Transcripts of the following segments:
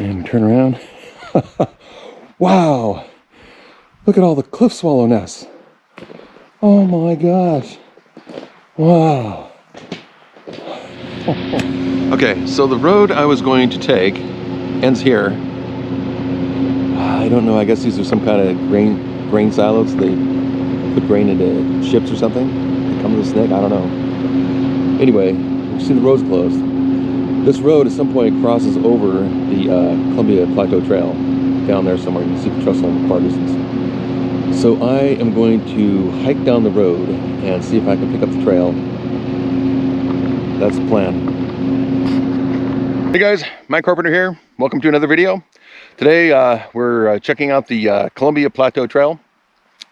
And turn around. Wow! Look at all the cliff swallow nests. Oh my gosh. Wow. Okay, so the road I was going to take ends here. I don't know, I guess these are some kind of grain silos. They put grain into ships or something. They come with a snake, I don't know. Anyway, you see the road's closed. This road at some point crosses over the Columbia Plateau Trail down there somewhere. You can see the trestle in the far distance. So I am going to hike down the road and see if I can pick up the trail. That's the plan. Hey guys, Mike Carpenter here. Welcome to another video. Today we're checking out the Columbia Plateau Trail.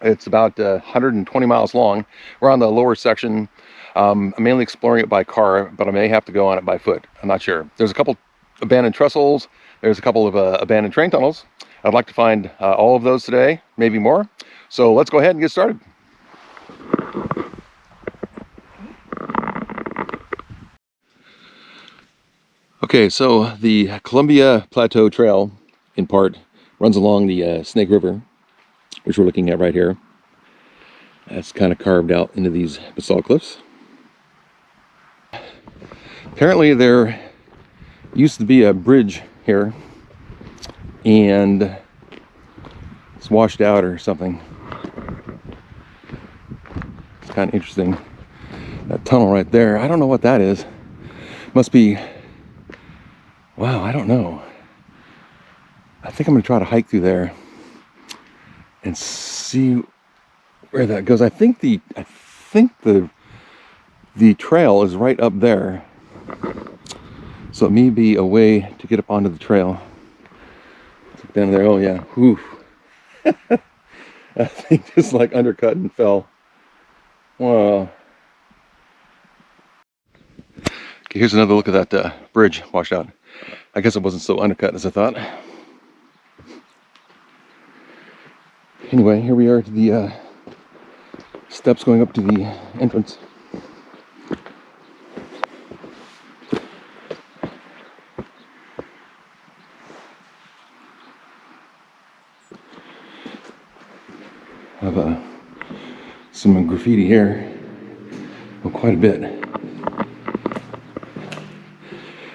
It's about 120 miles long. We're on the lower section. I'm mainly exploring it by car, but I may have to go on it by foot. I'm not sure. There's a couple abandoned trestles. There's a couple of abandoned train tunnels. I'd like to find all of those today, maybe more. So let's go ahead and get started. Okay, so the Columbia Plateau Trail, in part, runs along the Snake River, which we're looking at right here. That's kind of carved out into these basalt cliffs. Apparently there used to be a bridge here, and it's washed out or something. It's kind of interesting. That tunnel right there, I don't know what that is. Must be, wow, I don't know. I think I'm gonna try to hike through there and see where that goes. I think the trail is right up there. So it may be a way to get up onto the trail. Down there, oh yeah, whew. I think just like undercut and fell. Wow. Okay, here's another look at that bridge washed out. I guess it wasn't so undercut as I thought. Anyway, here we are to the steps going up to the entrance. I have some graffiti here. Well, quite a bit.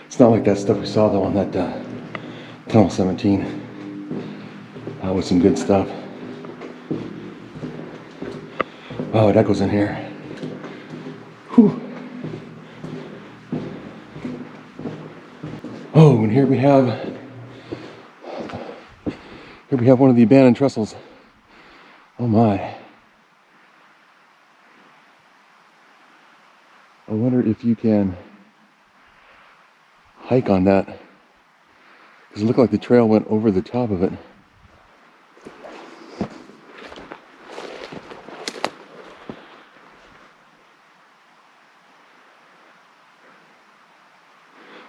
It's not like that stuff we saw though on that Tunnel 17. That was some good stuff. Oh, that goes in here. Whew. Oh, and here we have one of the abandoned trestles. Oh my. I wonder if you can hike on that, because it looked like the trail went over the top of it.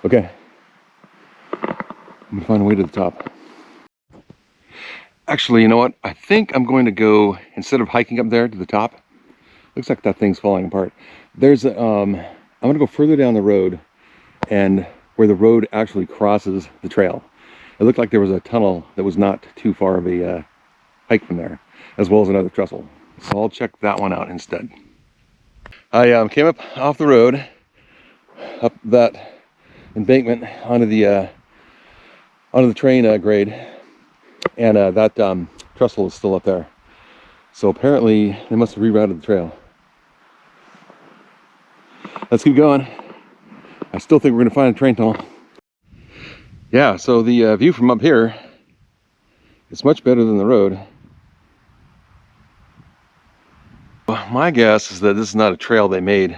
Okay, I'm gonna find a way to the top. Actually, you know what? I think I'm going to go, instead of hiking up there to the top, looks like that thing's falling apart. There's I'm gonna go further down the road, and where the road actually crosses the trail. It looked like there was a tunnel that was not too far of a hike from there, as well as another trestle. So I'll check that one out instead. I came up off the road, up that embankment onto the train grade, and that trestle is still up there. So apparently they must have rerouted the trail. Let's keep going. I still think we're gonna find a train tunnel. Yeah, so the view from up here is much better than the road. My guess is that this is not a trail they made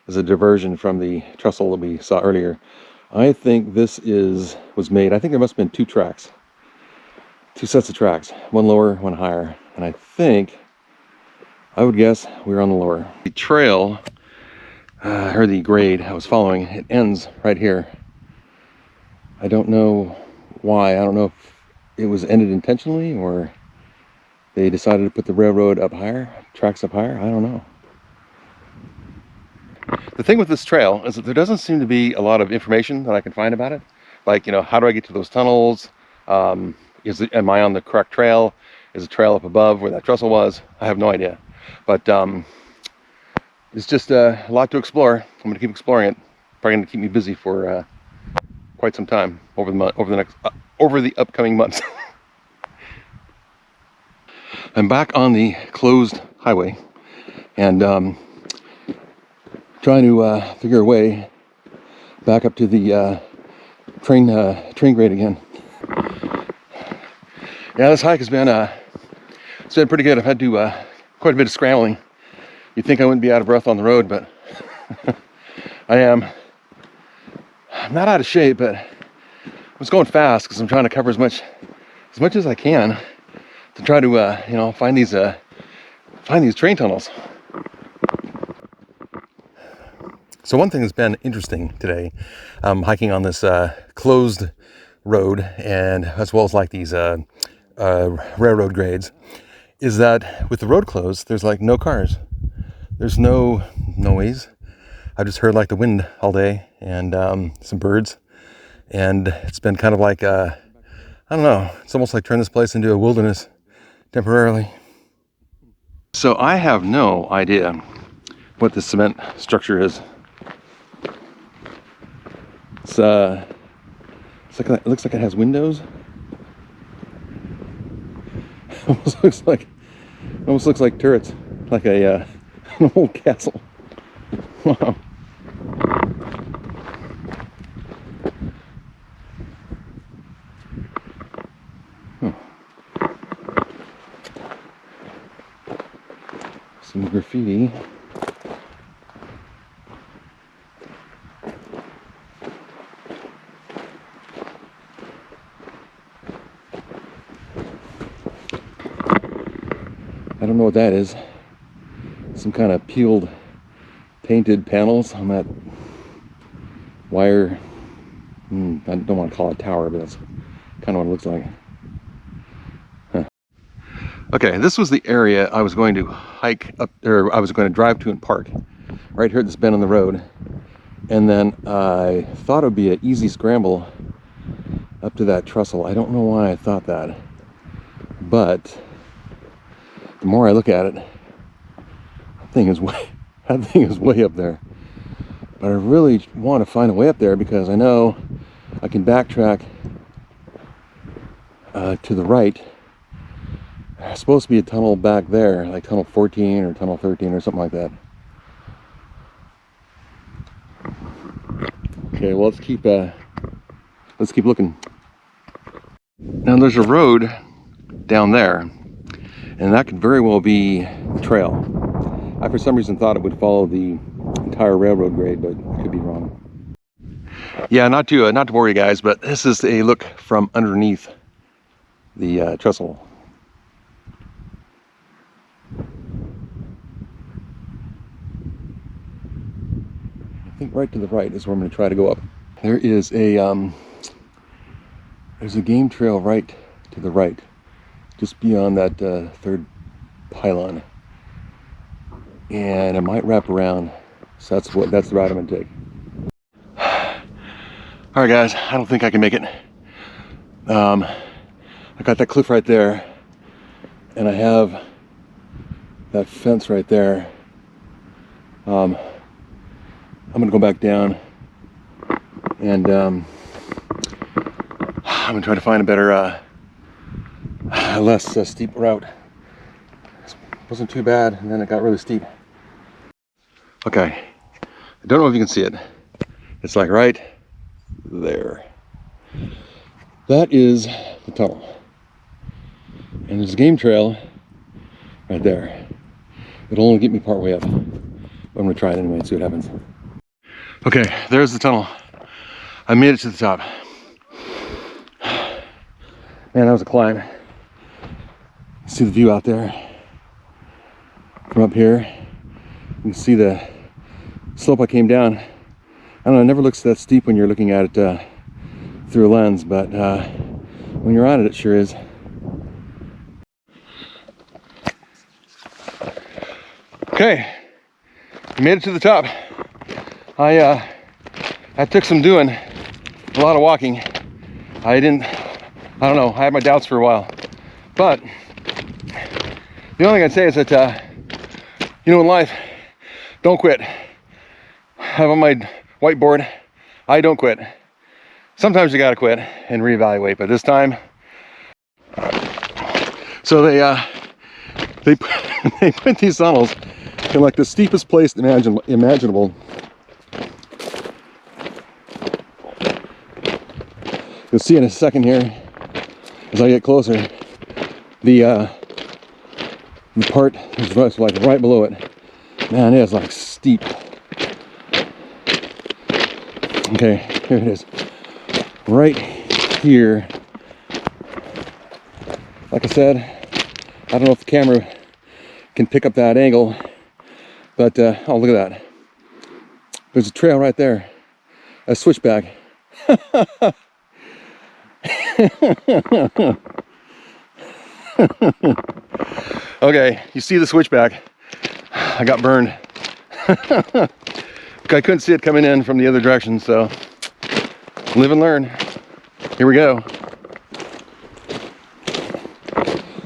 as a diversion from the trestle that we saw earlier. I think this was made, I think there must have been two sets of tracks, one lower, one higher. And I would guess we were on the lower. The trail, or the grade I was following, it ends right here. I don't know why. I don't know if it was ended intentionally or they decided to put the railroad up higher, tracks up higher. I don't know. The thing with this trail is that there doesn't seem to be a lot of information that I can find about it. Like, how do I get to those tunnels? Am I on the correct trail? Is the trail up above where that trestle was? I have no idea. But it's just a lot to explore. I'm going to keep exploring it. Probably going to keep me busy for quite some time over the upcoming months. I'm back on the closed highway and trying to figure a way back up to the train grade again. Yeah, this hike has been it's been pretty good. I've had to quite a bit of scrambling. You'd think I wouldn't be out of breath on the road, but I am. I'm not out of shape, but I was going fast because I'm trying to cover as much as I can to try to find these train tunnels. So one thing that's been interesting today, hiking on this closed road, and as well as like these railroad grades, is that with the road closed, there's like no cars. There's no noise. I just heard like the wind all day and some birds, and it's been kind of like I don't know. It's almost like turn this place into a wilderness temporarily. So I have no idea what this cement structure is. It looks like it has windows. Almost looks like turrets, like an old castle. Wow. Some graffiti. I don't know what that is. Some kind of peeled, painted panels on that wire. I don't want to call it a tower, but that's kind of what it looks like. Huh. Okay, this was the area I was going to hike up, or I was going to drive to and park. Right here at this bend on the road. And then I thought it would be an easy scramble up to that trestle. I don't know why I thought that. But the more I look at it, that thing is way up there. But I really want to find a way up there because I know I can backtrack to the right. There's supposed to be a tunnel back there, like tunnel 14 or tunnel 13 or something like that. Okay, well let's keep looking. Now there's a road down there, and that could very well be the trail. I for some reason thought it would follow the entire railroad grade, but I could be wrong. Yeah, not to worry you guys, but this is a look from underneath the trestle. I think right to the right is where I'm going to try to go up. There is there's a game trail right to the right, just beyond that third pylon, and I might wrap around. So that's the route I'm going to take. All right, guys, I don't think I can make it. I got that cliff right there, and I have that fence right there. I'm gonna go back down, and I'm gonna try to find a better, less steep route. It wasn't too bad, and then it got really steep. Okay, I don't know if you can see it. It's like right there. That is the tunnel. And there's a game trail right there. It'll only get me part way up. But I'm gonna try it anyway and see what happens. Okay, there's the tunnel. I made it to the top. Man, that was a climb. See the view out there from up here. You can see the slope I came down. I don't know, it never looks that steep when you're looking at it through a lens, but when you're on it, it sure is. Okay, we made it to the top. I took some doing, a lot of walking, I don't know, I had my doubts for a while. But the only thing I'd say is that, you know, in life, don't quit. I have on my whiteboard, I don't quit. Sometimes you gotta quit and reevaluate, but this time, so they put these tunnels in like the steepest place imaginable. You'll see in a second here, as I get closer, the part is like right below it. Man, it is like steep. Okay, here it is. Right here. Like I said, I don't know if the camera can pick up that angle, but oh, look at that. There's a trail right there. A switchback. Okay, you see the switchback. I got burned. I couldn't see it coming in from the other direction, so live and learn. Here we go.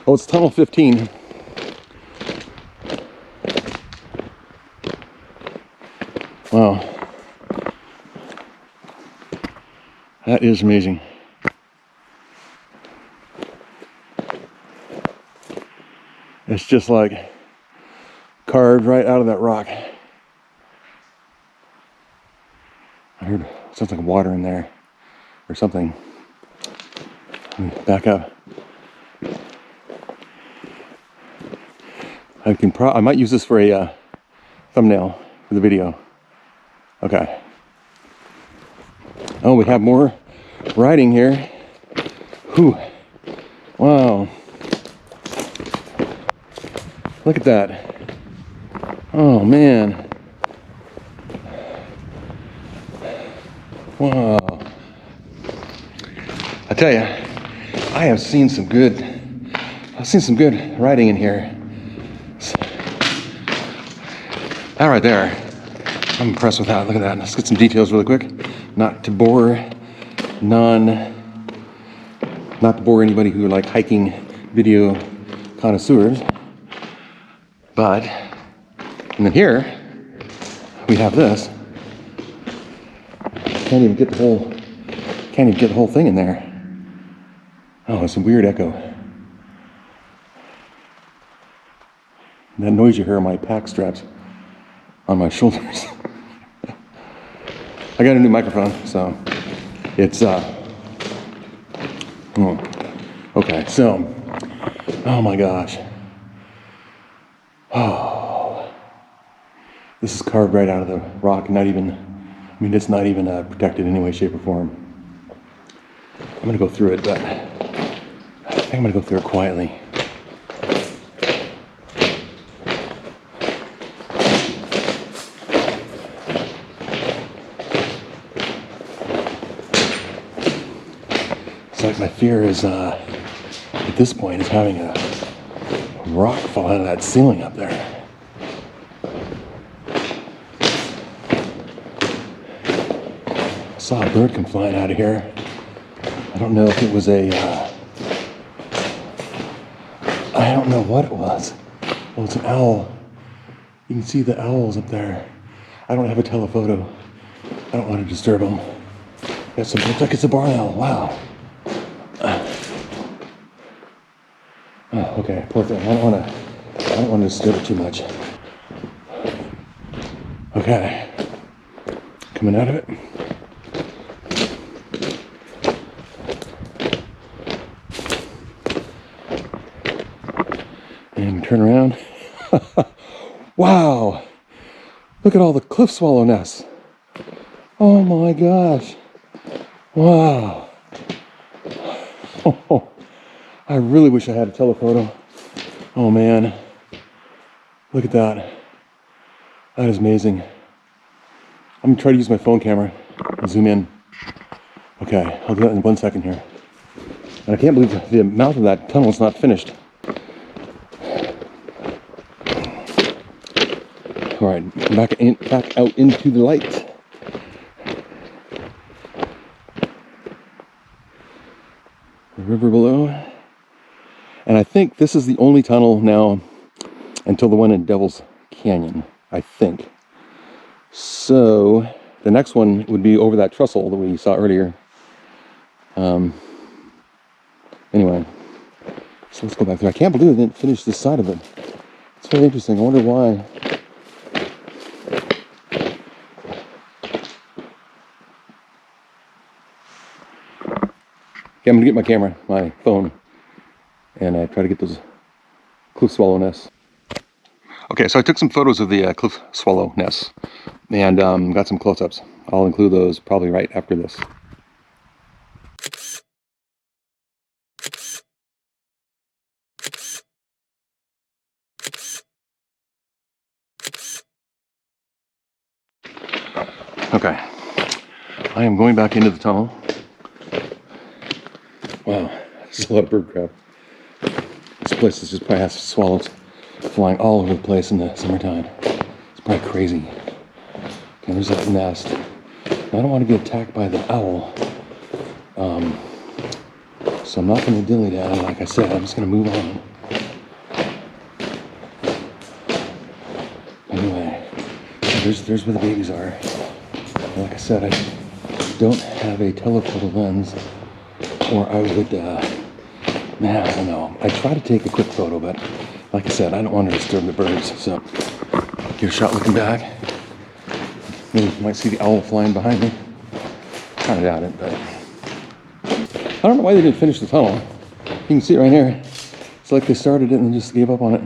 Oh, it's tunnel 15. Wow. That is amazing. It's just like carved right out of that rock. I heard, sounds like water in there or something. Back up. I might use this for a thumbnail for the video. Okay. Oh, we have more riding here. Whew. Wow. Look at that. Oh man. Wow. I tell you, I've seen some good riding in here. That right there, I'm impressed with that. Look at that. Let's get some details really quick. Not to bore anybody who like hiking video connoisseurs. But, and then here, we have this. Can't even get the whole thing in there. Oh, it's a weird echo. And that noise you hear on my pack straps on my shoulders. I got a new microphone, so it's okay, so oh my gosh. Oh, this is carved right out of the rock. It's not even protected in any way, shape, or form. I'm gonna go through it, but I think I'm gonna go through it quietly. It's like my fear is, at this point, is having a rock fall out of that ceiling up there. I saw a bird come flying out of here. I don't know if it was I don't know what it was. Well, it's an owl. You can see the owls up there. I don't have a telephoto. I don't want to disturb them. It looks like it's a barn owl. Wow. Oh, okay, poor thing. I don't want to disturb it too much. Okay. Coming out of it. And turn around. Wow. Look at all the cliff swallow nests. Oh my gosh. Wow. Oh, I really wish I had a telephoto. Oh man. Look at that. That is amazing. I'm gonna try to use my phone camera and zoom in. Okay, I'll do that in 1 second here. And I can't believe the mouth of that tunnel is not finished. All right, back out into the light. river below. And I think this is the only tunnel now until the one in Devil's Canyon, I think. So the next one would be over that trestle that we saw earlier. Anyway, so let's go back there. I can't believe they didn't finish this side of it. It's very interesting. I wonder why. Okay, I'm gonna get my camera, my phone, and try to get those cliff swallow nests. Okay, so I took some photos of the cliff swallow nests and got some close-ups. I'll include those probably right after this. Okay, I am going back into the tunnel. Wow, there's a lot of bird crap. This place is just probably has swallows flying all over the place in the summertime. It's probably crazy. Okay, there's that nest. I don't want to get attacked by the owl. So I'm not going to dilly dally. Like I said, I'm just going to move on. Anyway, there's where the babies are. And like I said, I don't have a telephoto lens, or I would, man, I don't know. I try to take a quick photo, but like I said, I don't want to disturb the birds. So give a shot looking back. Maybe you might see the owl flying behind me. Kind of doubt it, but I don't know why they didn't finish the tunnel. You can see it right here. It's like they started it and just gave up on it.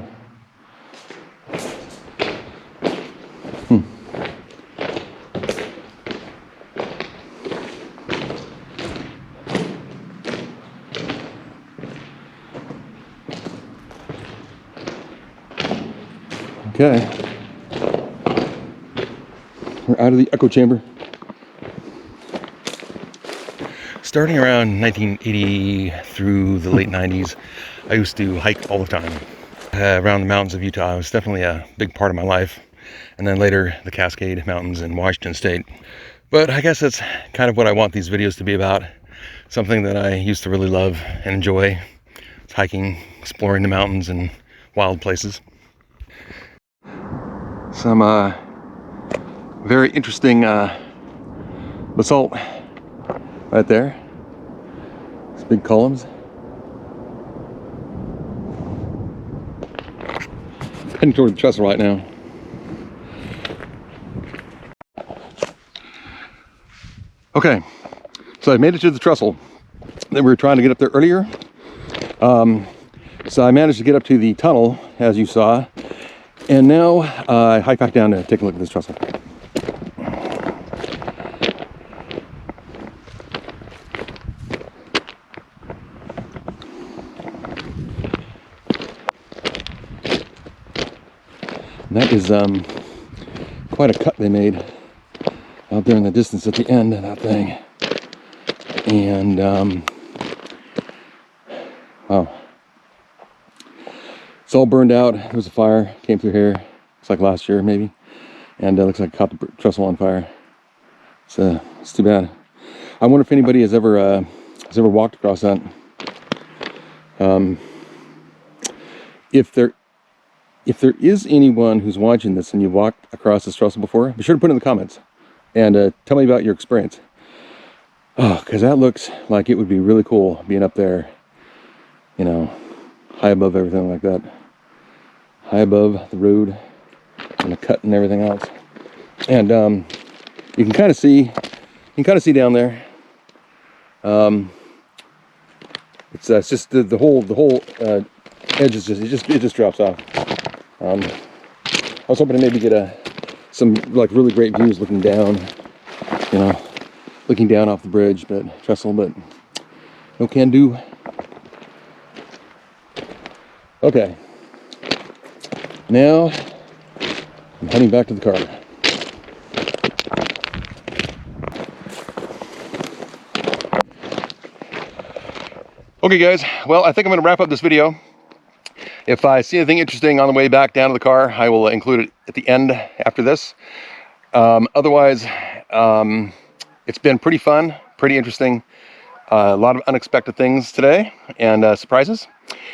Okay. We're out of the echo chamber. Starting around 1980 through the late 90s, I used to hike all the time. Around the mountains of Utah was definitely a big part of my life. And then later, the Cascade Mountains in Washington State. But I guess that's kind of what I want these videos to be about. Something that I used to really love and enjoy. It's hiking, exploring the mountains and wild places. Some very interesting basalt right there. These big columns. Heading toward the trestle right now. Okay, so I made it to the trestle that we were trying to get up there earlier. So I managed to get up to the tunnel, as you saw, and now I hike back down to take a look at this trestle. And that is quite a cut they made out there in the distance at the end of that thing. And wow, it's all burned out. There was a fire came through here. Looks like last year maybe, and it looks like it caught the trestle on fire. It's too bad. I wonder if anybody has ever walked across that. If there is anyone who's watching this and you've walked across this trestle before, be sure to put it in the comments and tell me about your experience. Oh, because that looks like it would be really cool being up there, you know, high above everything like that. High above the road and the cut and everything else. And you can kind of see down there. It's just the whole edge is it just drops off. I was hoping to maybe get some like really great views looking down, you know, looking down off the bridge, but trestle, but no can do. Okay, now I'm heading back to the car. Okay guys, well I think I'm going to wrap up this video. If I see anything interesting on the way back down to the car, I will include it at the end after this. Otherwise, it's been pretty fun, pretty interesting. A lot of unexpected things today and surprises.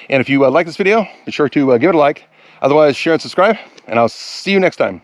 And if you like this video, be sure to give it a like. Otherwise, share and subscribe, and I'll see you next time.